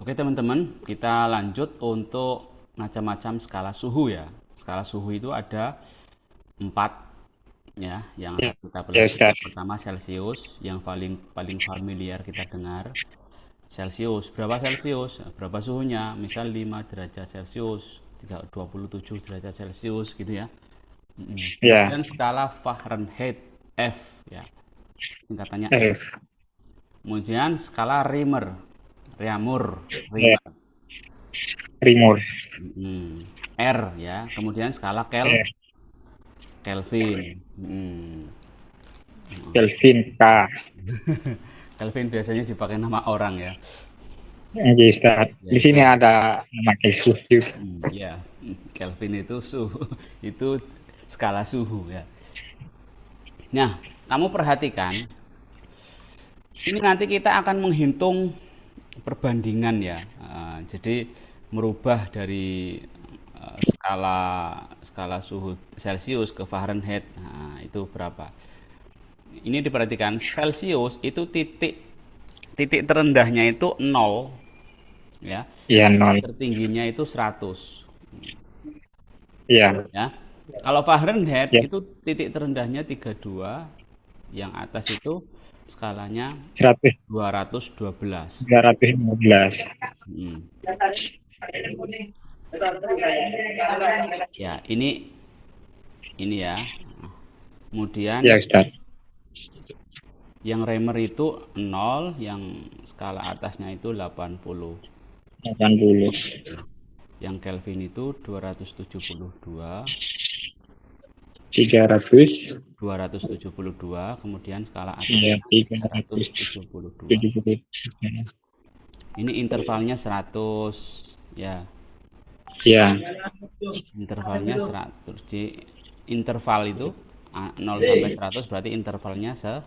Oke teman-teman, kita lanjut untuk macam-macam skala suhu ya. Skala suhu itu ada 4 ya, yang Ya, akan kita ya pelajari. Ustaz. Yang pertama Celcius, yang paling paling familiar kita dengar. Celcius, berapa Celcius? Berapa suhunya? Misal 5 derajat Celcius, 27 derajat Celcius gitu ya. Ya, Kemudian skala Fahrenheit F ya, singkatannya F. eh, Kemudian skala Reamer, Reaumur, ya, Reamer. Rimur. R ya, kemudian skala Eh, Kelvin. Kelvin K. Kelvin biasanya dipakai nama orang ya. Oke, Ustaz. Ya Di itu. sini ada nama Kelvin. Ya, Kelvin itu suhu, itu skala suhu ya. Nah, kamu perhatikan, ini nanti kita akan menghitung perbandingan ya. Jadi merubah dari skala skala suhu Celcius ke Fahrenheit. Nah, itu berapa? Ini diperhatikan Celcius itu titik titik terendahnya itu 0 ya. Ya, Titik nol. tertingginya itu 100 Ya, ya. Kalau Fahrenheit ya, itu titik terendahnya 32, yang atas itu skalanya 100, 212. 315. Hmm. Ya, ini ya. Ya, Kemudian Ustaz. yang Remer itu 0, yang skala atasnya itu 80. 80. Yang Kelvin itu 272, 300. 272, kemudian skala Ya, atasnya 372. 370. Ini intervalnya 100 ya. Ya, Intervalnya 100. Di interval itu 0 sampai 100 berarti intervalnya 100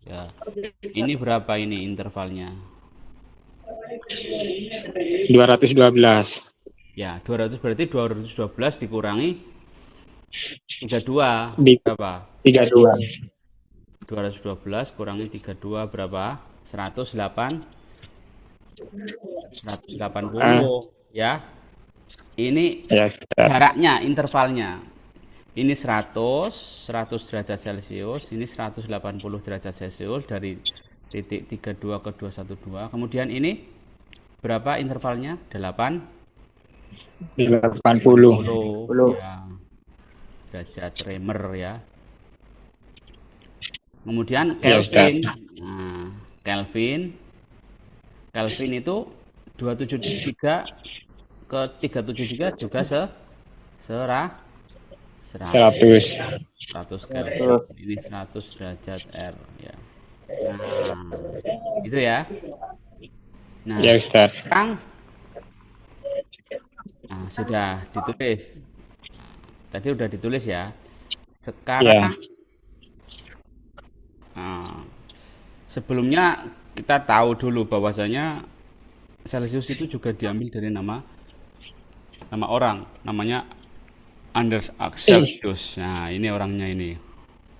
ya. Ini berapa ini intervalnya? 212. Ya, 200 berarti 212 dikurangi 32 Di berapa? 32. 212 kurangi 32 berapa? 108, Ah, 180 ya. Ini ya, Ustaz. jaraknya, intervalnya. Ini 100 derajat Celcius, ini 180 derajat Celcius dari titik 32 ke 212. Kemudian ini berapa intervalnya? 80. 80 ya, derajat Remer ya. Kemudian Ya, Ustaz. Kelvin. Nah, Kelvin, Kelvin itu 273 ke 373 juga serah 100 100. 100 Kelvin. Ini 100 derajat R ya. Nah, itu ya. Nah, Ya, Ustaz. sekarang sudah ditulis. Tadi udah ditulis ya. Ya, Sekarang nah, sebelumnya kita tahu dulu bahwasanya Celsius itu juga diambil dari nama nama orang, namanya Anders Celsius. Nah, ini orangnya ini.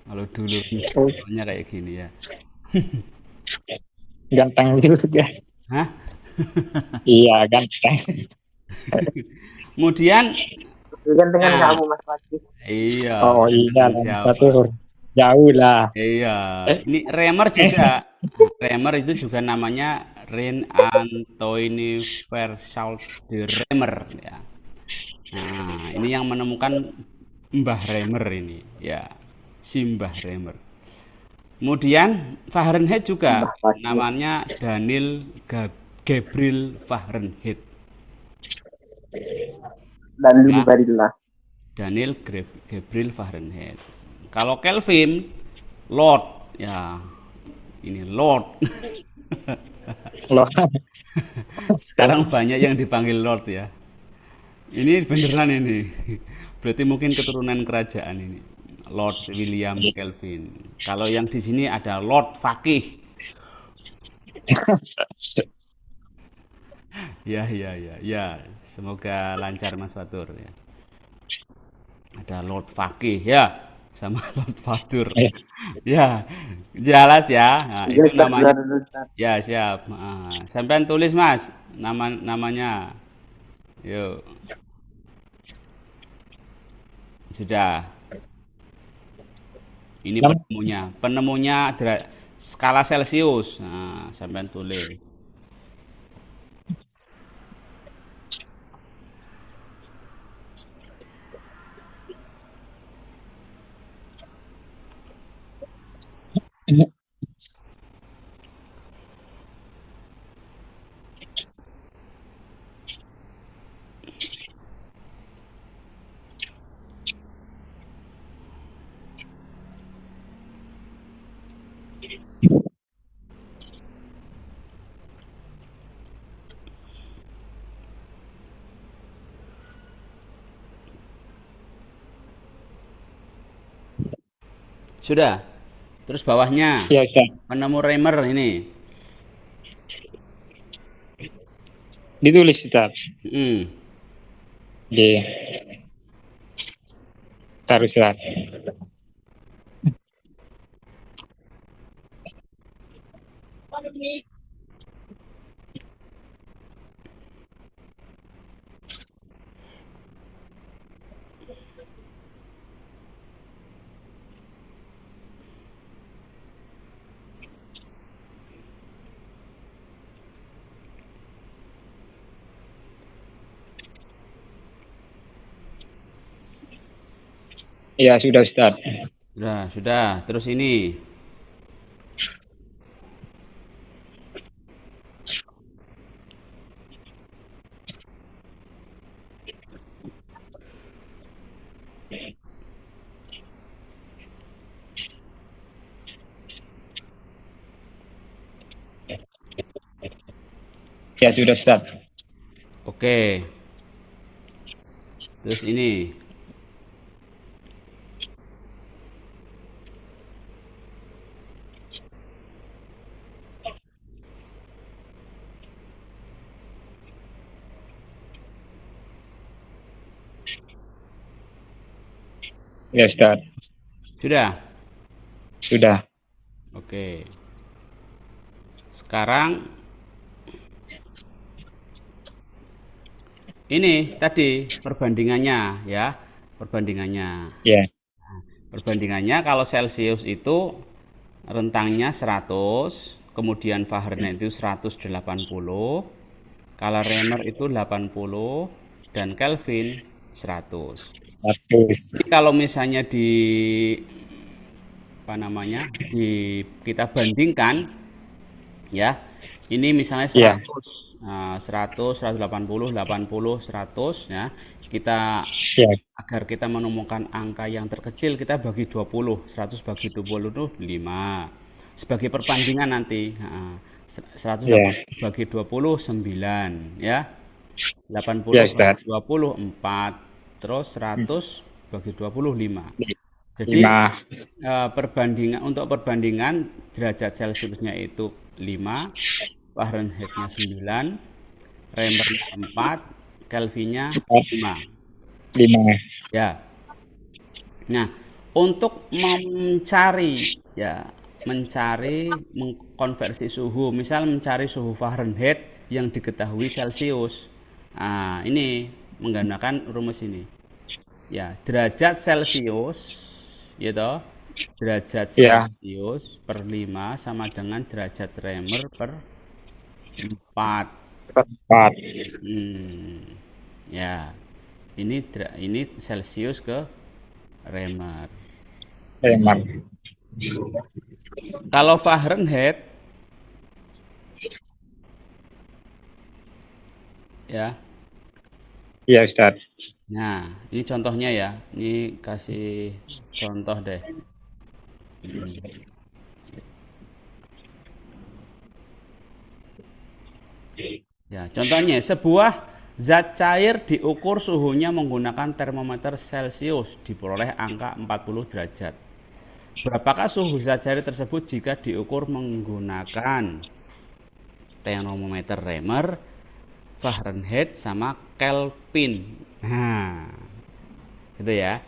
Kalau dulu oh, namanya kayak gini ya. ganteng juga. Hah? Iya, ganteng. Kemudian, Gantengan nah, kamu Mas Fatih. iya, Oh iya, dengan Lansa siapa? tuh jauh lah. Iya, Eh, ini Remer eh, juga. Remer itu juga namanya Rein Antoine Verschaut de Remer ya. Nah, ini yang menemukan Mbah Remer ini, ya, si Mbah Remer. Kemudian Fahrenheit juga Mbah Fatih. namanya Daniel Gabriel Fahrenheit. Dan Lili Ya, Barilla. Daniel Gabriel Fahrenheit. Kalau Kelvin, Lord, ya, ini Lord. loh. Sekarang banyak yang dipanggil Lord ya. Ini beneran ini. Berarti mungkin keturunan kerajaan ini. Lord William Kelvin. Kalau yang di sini ada Lord Fakih. Ya, ya, ya, ya. Semoga lancar Mas Fatur ya. Ada Lord Fakih ya. sama Lord Fadur. Eh, Ya, jelas ya. Nah, itu Jadi Ustaz, namanya. keluar dulu Ustaz. Ya, siap. Sampean tulis, Mas, namanya. Yuk, sudah. Ini enam. penemunya. Penemunya skala Celcius. Nah, sampean tulis. Sudah. Terus bawahnya Ya Ustaz. penemu Reimer ini. Ditulis Ustaz. Hmm. Di taruh Ustaz. Ya sudah Ustaz. Sudah. Terus ini. Ya sudah Ustaz. Oke. Terus ini. Ya Ustaz. Sudah. Sudah. Oke. Sekarang ini tadi perbandingannya ya. Perbandingannya. Ya. Perbandingannya kalau Celcius itu rentangnya 100, kemudian Fahrenheit itu 180, kalau Reamer itu 80 dan Kelvin 100. Status. Jadi kalau misalnya di apa namanya? Kita bandingkan ya. Ini misalnya Ya. 100, 100, 180, 80, 100 ya. Kita Ya. agar kita menemukan angka yang terkecil kita bagi 20. 100 bagi 20 itu 5. Sebagai perbandingan nanti. 180 Ya. bagi 20 9 ya. Ya 80 bagi Ustaz. 20 4. Terus 100 bagi 20 5. Jadi 5. untuk perbandingan derajat Celciusnya itu 5, Fahrenheitnya 9, Reamernya 4, Kelvinnya 5. 5. Ya. Nah, untuk mengkonversi suhu, misal mencari suhu Fahrenheit yang diketahui Celcius. Nah, ini menggunakan rumus ini. Ya, derajat Celcius, gitu. Derajat Ya. Celcius per 5 sama dengan derajat Reamer per 4. 4. Ya. Ini Celcius ke Reamer. Reamer. Kalau Fahrenheit ya. Ya Ustaz. Nah, ini contohnya ya. Ini kasih contoh deh. Ya, contohnya sebuah zat cair diukur suhunya menggunakan termometer Celcius diperoleh angka 40 derajat. Berapakah suhu zat cair tersebut jika diukur menggunakan termometer Reamer, Fahrenheit sama Kelvin? Nah, gitu ya.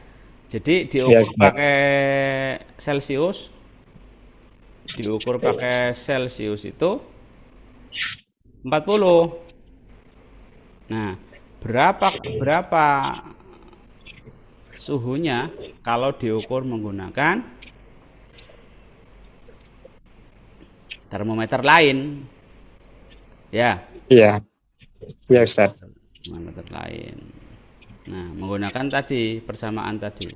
Jadi Iya, diukur Ustaz. pakai Celsius, itu 40. Nah, berapa suhunya kalau diukur menggunakan termometer lain? Ya, Iya. Iya, Ustaz. termometer lain. Nah, menggunakan tadi persamaan tadi.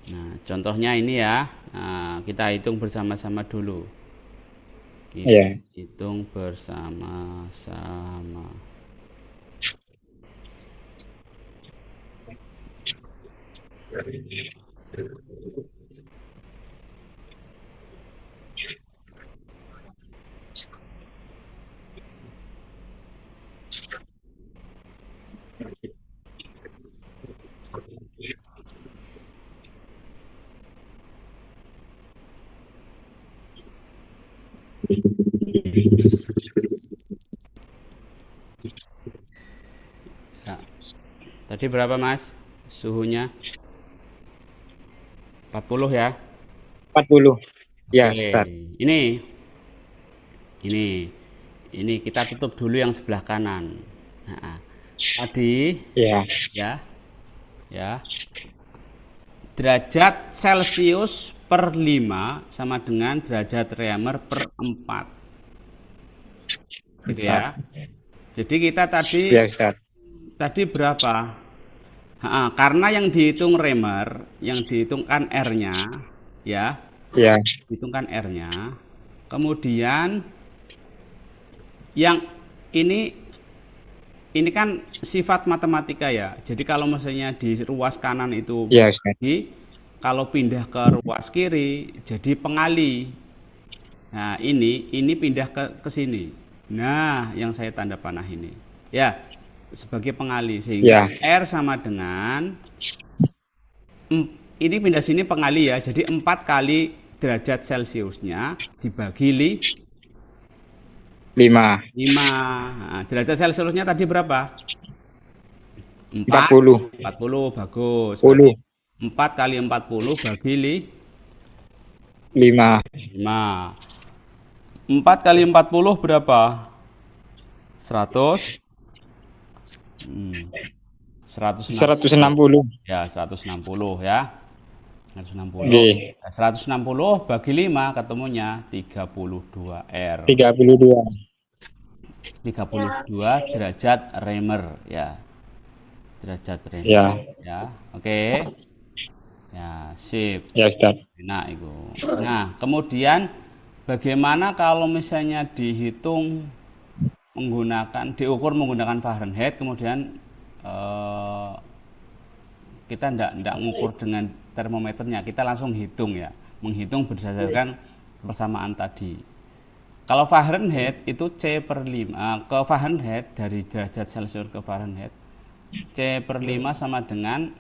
Nah, contohnya ini ya. Nah, kita hitung bersama-sama dulu. Kita Iya. hitung bersama-sama. Ya. Tadi berapa, Mas? Suhunya 40 ya. 40. Iya, Oke, Ustaz. ini ini ini kita tutup dulu yang sebelah kanan. Nah, tadi Iya. ya, ya, derajat Celcius per 5 sama dengan derajat Reamer per 4. Gitu ya. Jadi kita Iya, Ustaz. tadi berapa? Karena yang dihitung Reamer, yang dihitung kan R-nya, ya, Iya. hitungkan R-nya. Kemudian yang ini kan sifat matematika ya. Jadi kalau misalnya di ruas kanan itu Iya, Ustaz. bagi, kalau pindah ke ruas kiri jadi pengali. Nah, ini pindah ke sini. Nah, yang saya tanda panah ini. Ya, sebagai pengali sehingga Ya. R sama dengan ini pindah sini pengali ya. Jadi 4 kali derajat Celciusnya dibagi 5. 5. Nah, derajat Celciusnya tadi berapa? 40. 40, bagus. 10. 4 kali 40 bagi 5. 5. 4 kali 40 berapa? 100. 160. 160. Ya, 160 ya. 160. Oke. 160 bagi 5 ketemunya 32 R. 32. 32 derajat Reamer ya. Derajat Reamer Ya. ya. Oke. Ya, sip. Ya, Ustaz. Enak itu. Nah, kemudian bagaimana kalau misalnya diukur menggunakan Fahrenheit, kemudian kita ndak ngukur dengan termometernya, kita langsung hitung ya, menghitung berdasarkan persamaan tadi. Kalau Fahrenheit itu C per 5, ke Fahrenheit dari derajat Celcius ke Fahrenheit, C per 5 sama dengan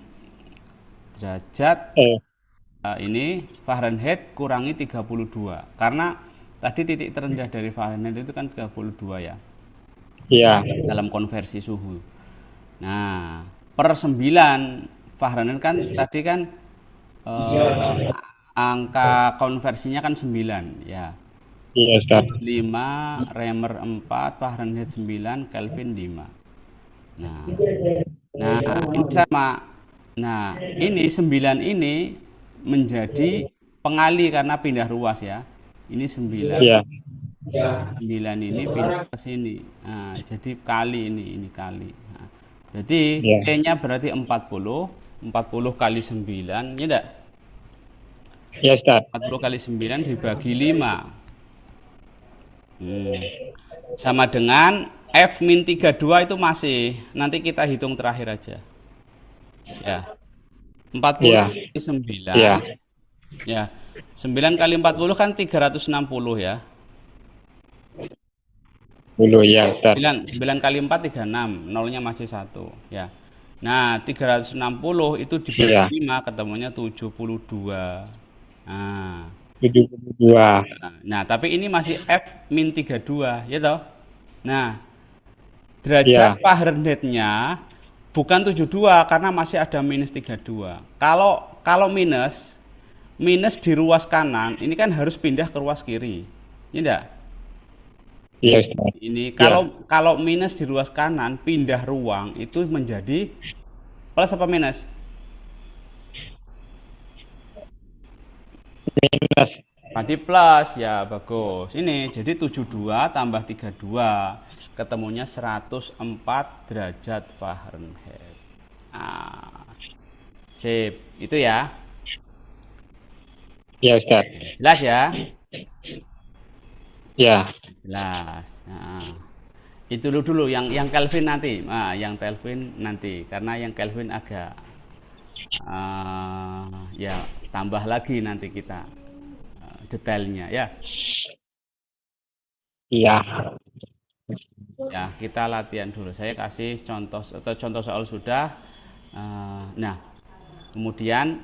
derajat ini Fahrenheit kurangi 32. Karena tadi titik terendah dari Fahrenheit itu kan 32 ya. Iya. Dalam konversi suhu. Nah, per 9 Fahrenheit kan tadi kan angka konversinya kan 9 ya. Iya, Ustaz. 5, Reamer 4, Fahrenheit 9, Kelvin 5. Nah, ini sama. Nah, ini 9 ini menjadi pengali karena pindah ruas ya. Ini 9. Iya. 9 ini pindah ke sini. Nah, jadi kali ini kali. Nah, berarti Iya. C-nya berarti 40. 40 kali 9, ya enggak? Ya, Ustaz. 40 kali 9 dibagi 5. Sama dengan F-32 itu masih. Nanti kita hitung terakhir aja. Ya. 40 Iya. kali 9. Iya. Ya. 9 kali 40 kan 360 ya. 10 ya, Ustaz. 9 kali 4 36, nolnya masih 1 ya. Nah, 360 itu dibagi Iya. 5 ketemunya 72. Nah, 72. nah, tapi ini masih F-32 ya toh. Nah, derajat Iya. Fahrenheitnya bukan 72 karena masih ada minus 32. Kalau minus di ruas kanan ini kan harus pindah ke ruas kiri. Ini enggak? Iya, Ustaz. Ini Iya. kalau minus di ruas kanan pindah ruang itu menjadi plus apa minus? Minus. Berarti plus ya bagus. Ini jadi 72 tambah 32 ketemunya 104 derajat Fahrenheit. Ah, sip. Itu ya. Iya, Ustaz. Jelas ya? Iya. Jelas. Nah, itu dulu yang Kelvin nanti. Nah, yang Kelvin nanti karena yang Kelvin agak ya tambah lagi nanti kita detailnya ya. Iya. Ya, kita latihan dulu. Saya kasih contoh atau contoh soal sudah. Nah, kemudian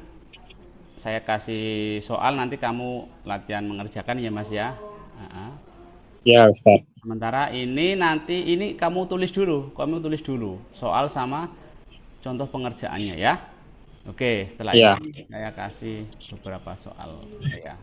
saya kasih soal nanti kamu latihan mengerjakan ya Mas ya. Iya, Ustaz. Sementara ini nanti ini kamu tulis dulu soal sama contoh pengerjaannya ya. Oke, setelah Iya. ini saya kasih beberapa soal ya.